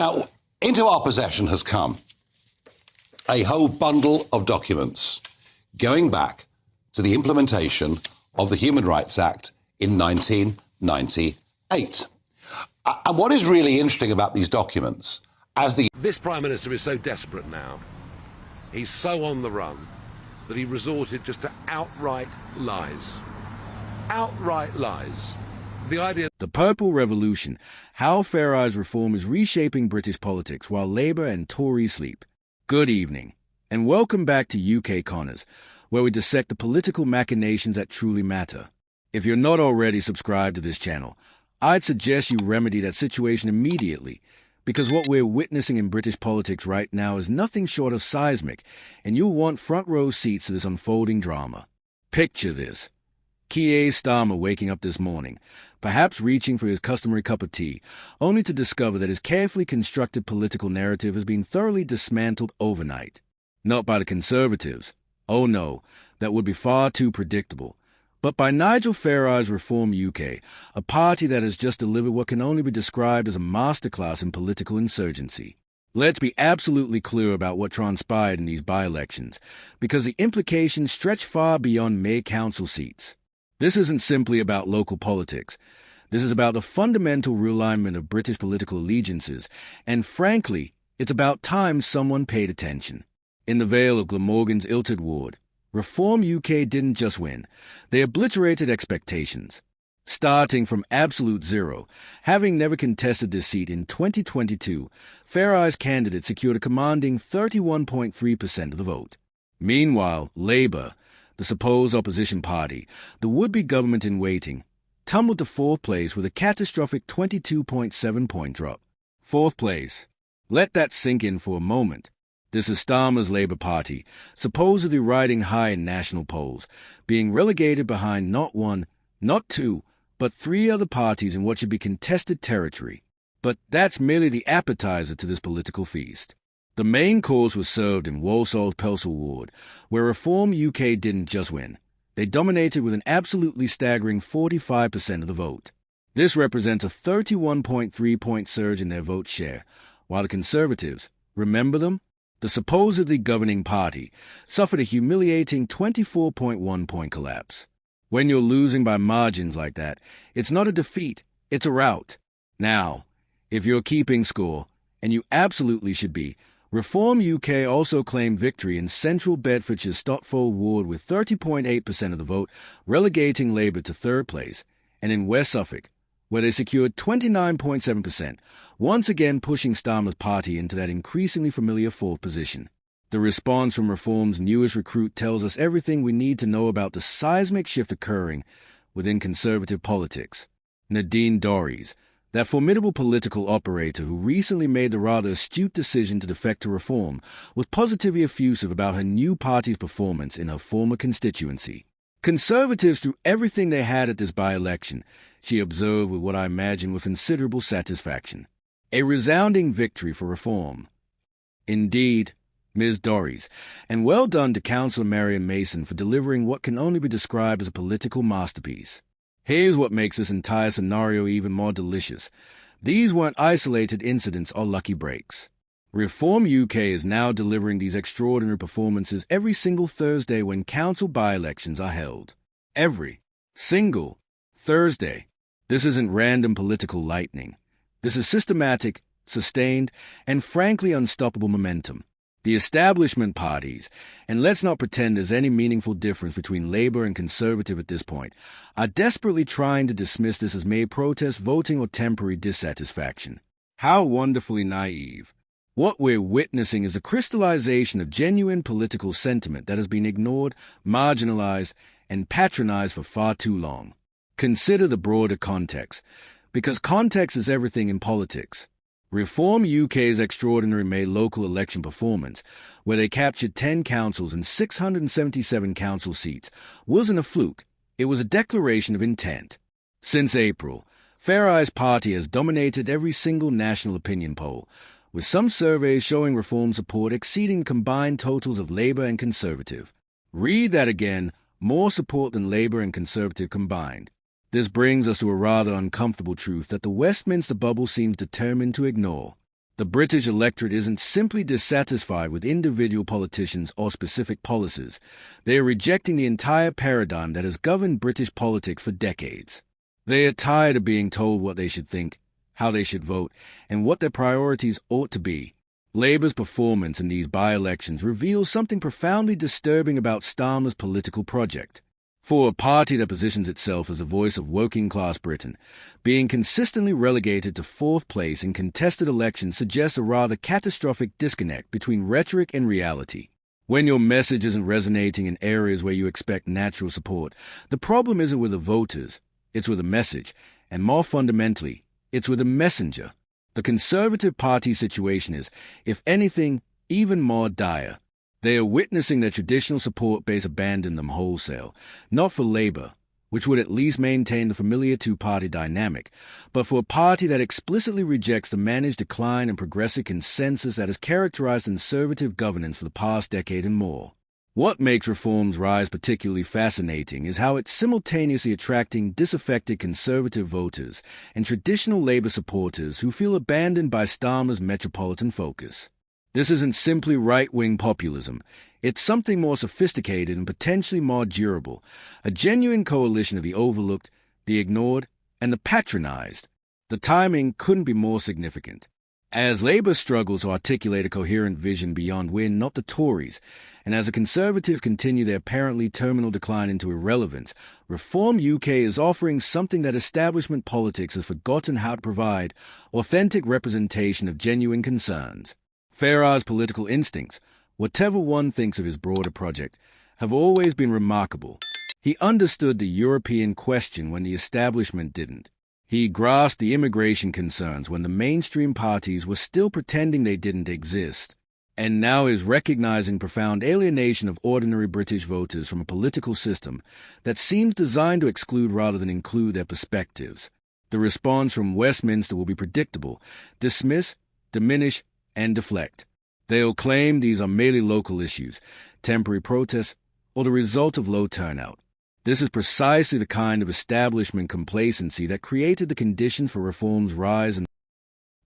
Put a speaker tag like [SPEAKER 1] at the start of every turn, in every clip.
[SPEAKER 1] Now, into our possession has come a whole bundle of documents going back to the implementation of the Human Rights Act in 1998. And what is really interesting about these documents,
[SPEAKER 2] This Prime Minister is so desperate now, he's so on the run, that he resorted just to outright lies. Outright lies. The idea...
[SPEAKER 3] The Purple Revolution, how Farage reform is reshaping British politics while Labour and Tories sleep. Good evening, and welcome back to UK Connors, where we dissect the political machinations that truly matter. If you're not already subscribed to this channel, I'd suggest you remedy that situation immediately, because what we're witnessing in British politics right now is nothing short of seismic, and you'll want front row seats to this unfolding drama. Picture this. Keir Starmer waking up this morning, perhaps reaching for his customary cup of tea, only to discover that his carefully constructed political narrative has been thoroughly dismantled overnight. Not by the Conservatives. Oh no, that would be far too predictable. But by Nigel Farage's Reform UK, a party that has just delivered what can only be described as a masterclass in political insurgency. Let's be absolutely clear about what transpired in these by-elections, because the implications stretch far beyond mere council seats. This isn't simply about local politics. This is about the fundamental realignment of British political allegiances, and frankly, it's about time someone paid attention. In the Vale of Glamorgan's Ilted Ward, Reform UK didn't just win, they obliterated expectations. Starting from absolute zero, having never contested this seat in 2022, Farage's candidate secured a commanding 31.3% of the vote. Meanwhile, Labour, the supposed opposition party, the would-be government in waiting, tumbled to fourth place with a catastrophic 22.7-point drop. Fourth place. Let that sink in for a moment. This is Starmer's Labour Party, supposedly riding high in national polls, being relegated behind not one, not two, but three other parties in what should be contested territory. But that's merely the appetizer to this political feast. The main course was served in Walsall's Pelsall Ward, where Reform UK didn't just win. They dominated with an absolutely staggering 45% of the vote. This represents a 31.3-point surge in their vote share, while the Conservatives, remember them? The supposedly governing party, suffered a humiliating 24.1-point collapse. When you're losing by margins like that, it's not a defeat, it's a rout. Now, if you're keeping score, and you absolutely should be, Reform UK also claimed victory in central Bedfordshire's Stotfold Ward with 30.8% of the vote, relegating Labour to third place, and in West Suffolk, where they secured 29.7%, once again pushing Starmer's party into that increasingly familiar fourth position. The response from Reform's newest recruit tells us everything we need to know about the seismic shift occurring within Conservative politics. Nadine Dorries, that formidable political operator who recently made the rather astute decision to defect to Reform, was positively effusive about her new party's performance in her former constituency. Conservatives threw everything they had at this by-election, she observed with what I imagine was considerable satisfaction. A resounding victory for Reform. Indeed, Ms. Dorries, and well done to Councillor Marion Mason for delivering what can only be described as a political masterpiece. Here's what makes this entire scenario even more delicious. These weren't isolated incidents or lucky breaks. Reform UK is now delivering these extraordinary performances every single Thursday when council by-elections are held. Every single Thursday. This isn't random political lightning. This is systematic, sustained, and frankly unstoppable momentum. The establishment parties, and let's not pretend there's any meaningful difference between Labour and Conservative at this point, are desperately trying to dismiss this as mere protest voting or temporary dissatisfaction. How wonderfully naive. What we're witnessing is a crystallization of genuine political sentiment that has been ignored, marginalized, and patronized for far too long. Consider the broader context, because context is everything in politics. Reform UK's extraordinary May local election performance, where they captured 10 councils and 677 council seats, wasn't a fluke. It was a declaration of intent. Since April, Farage's party has dominated every single national opinion poll, with some surveys showing Reform support exceeding combined totals of Labour and Conservative. Read that again, more support than Labour and Conservative combined. This brings us to a rather uncomfortable truth that the Westminster bubble seems determined to ignore. The British electorate isn't simply dissatisfied with individual politicians or specific policies. They are rejecting the entire paradigm that has governed British politics for decades. They are tired of being told what they should think, how they should vote, and what their priorities ought to be. Labour's performance in these by-elections reveals something profoundly disturbing about Starmer's political project. For a party that positions itself as a voice of working-class Britain, being consistently relegated to fourth place in contested elections suggests a rather catastrophic disconnect between rhetoric and reality. When your message isn't resonating in areas where you expect natural support, the problem isn't with the voters, it's with the message, and more fundamentally, it's with the messenger. The Conservative Party situation is, if anything, even more dire. They are witnessing their traditional support base abandon them wholesale, not for Labour, which would at least maintain the familiar two-party dynamic, but for a party that explicitly rejects the managed decline and progressive consensus that has characterized Conservative governance for the past decade and more. What makes Reform's rise particularly fascinating is how it's simultaneously attracting disaffected Conservative voters and traditional Labour supporters who feel abandoned by Starmer's metropolitan focus. This isn't simply right-wing populism. It's something more sophisticated and potentially more durable, a genuine coalition of the overlooked, the ignored, and the patronized. The timing couldn't be more significant. As Labour struggles to articulate a coherent vision beyond win, not the Tories, and as the Conservatives continue their apparently terminal decline into irrelevance, Reform UK is offering something that establishment politics has forgotten how to provide: authentic representation of genuine concerns. Farage's political instincts, whatever one thinks of his broader project, have always been remarkable. He understood the European question when the establishment didn't. He grasped the immigration concerns when the mainstream parties were still pretending they didn't exist, and now is recognizing profound alienation of ordinary British voters from a political system that seems designed to exclude rather than include their perspectives. The response from Westminster will be predictable: dismiss, diminish, and deflect. They'll claim these are merely local issues, temporary protests, or the result of low turnout. This is precisely the kind of establishment complacency that created the conditions for Reform's rise. And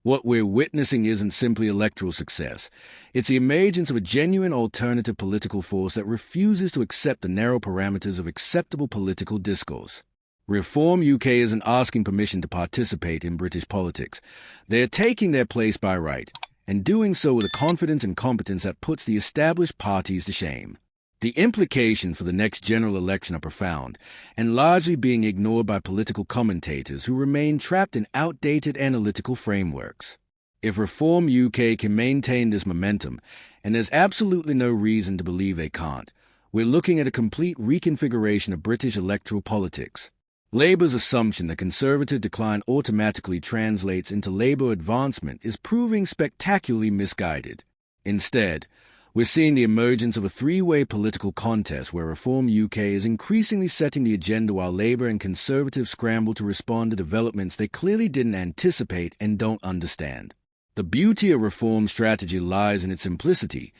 [SPEAKER 3] what we're witnessing isn't simply electoral success. It's the emergence of a genuine alternative political force that refuses to accept the narrow parameters of acceptable political discourse. Reform UK isn't asking permission to participate in British politics. They're taking their place by right, and doing so with a confidence and competence that puts the established parties to shame. The implications for the next general election are profound, and largely being ignored by political commentators who remain trapped in outdated analytical frameworks. If Reform UK can maintain this momentum, and there's absolutely no reason to believe they can't, we're looking at a complete reconfiguration of British electoral politics. Labour's assumption that Conservative decline automatically translates into Labour advancement is proving spectacularly misguided. Instead, we're seeing the emergence of a three-way political contest where Reform UK is increasingly setting the agenda while Labour and Conservatives scramble to respond to developments they clearly didn't anticipate and don't understand. The beauty of Reform's strategy lies in its simplicity.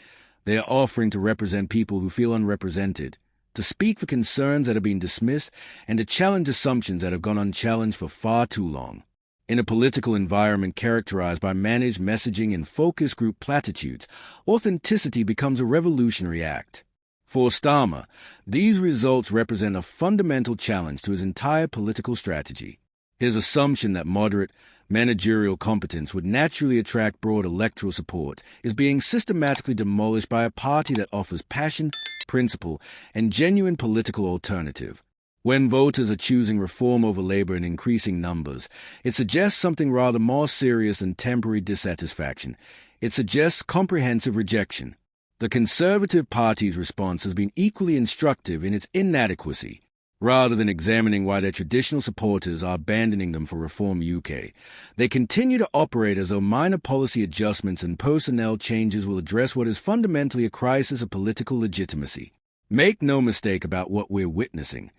[SPEAKER 3] They are offering to represent people who feel unrepresented, to speak for concerns that have been dismissed, and to challenge assumptions that have gone unchallenged for far too long. In a political environment characterized by managed messaging and focus group platitudes, authenticity becomes a revolutionary act. For Starmer, these results represent a fundamental challenge to his entire political strategy. His assumption that moderate, managerial competence would naturally attract broad electoral support is being systematically demolished by a party that offers passion, principle, and genuine political alternative. When voters are choosing Reform over Labour in increasing numbers, it suggests something rather more serious than temporary dissatisfaction. It suggests comprehensive rejection. The Conservative Party's response has been equally instructive in its inadequacy. Rather than examining why their traditional supporters are abandoning them for Reform UK, they continue to operate as though minor policy adjustments and personnel changes will address what is fundamentally a crisis of political legitimacy. Make no mistake about what we're witnessing.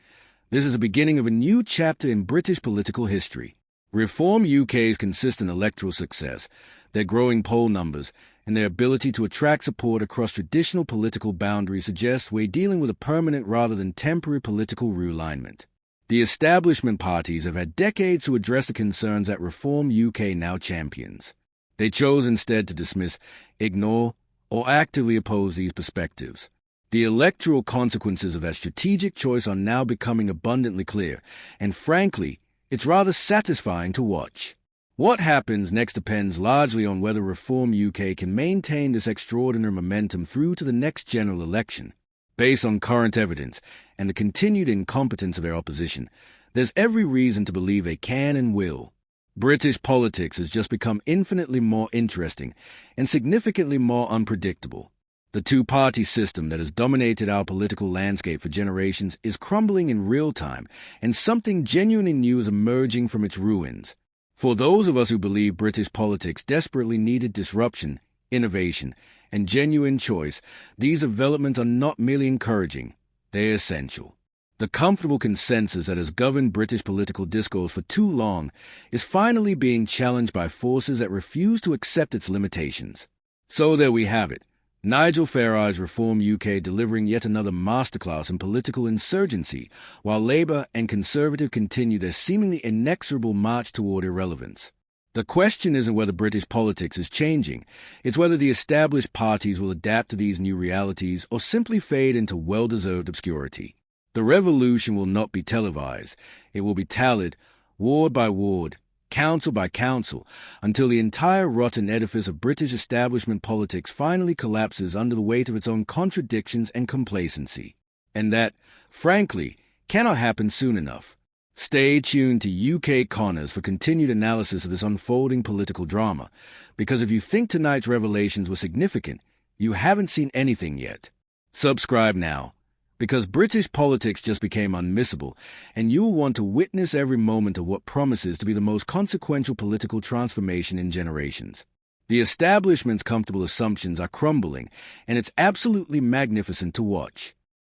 [SPEAKER 3] This is the beginning of a new chapter in British political history. Reform UK's consistent electoral success, their growing poll numbers, and their ability to attract support across traditional political boundaries suggests we're dealing with a permanent rather than temporary political realignment. The establishment parties have had decades to address the concerns that Reform UK now champions. They chose instead to dismiss, ignore, or actively oppose these perspectives. The electoral consequences of that strategic choice are now becoming abundantly clear, and frankly, it's rather satisfying to watch. What happens next depends largely on whether Reform UK can maintain this extraordinary momentum through to the next general election. Based on current evidence and the continued incompetence of their opposition, there's every reason to believe they can and will. British politics has just become infinitely more interesting and significantly more unpredictable. The two-party system that has dominated our political landscape for generations is crumbling in real time, and something genuinely new is emerging from its ruins. For those of us who believe British politics desperately needed disruption, innovation, and genuine choice, these developments are not merely encouraging, they're essential. The comfortable consensus that has governed British political discourse for too long is finally being challenged by forces that refuse to accept its limitations. So there we have it. Nigel Farage, Reform UK, delivering yet another masterclass in political insurgency, while Labour and Conservative continue their seemingly inexorable march toward irrelevance. The question isn't whether British politics is changing, it's whether the established parties will adapt to these new realities or simply fade into well-deserved obscurity. The revolution will not be televised. It will be tallied, ward by ward, council by council, until the entire rotten edifice of British establishment politics finally collapses under the weight of its own contradictions and complacency. And that, frankly, cannot happen soon enough. Stay tuned to UK Connors for continued analysis of this unfolding political drama, because if you think tonight's revelations were significant, you haven't seen anything yet. Subscribe now, because British politics just became unmissable, and you'll want to witness every moment of what promises to be the most consequential political transformation in generations. The establishment's comfortable assumptions are crumbling, and it's absolutely magnificent to watch.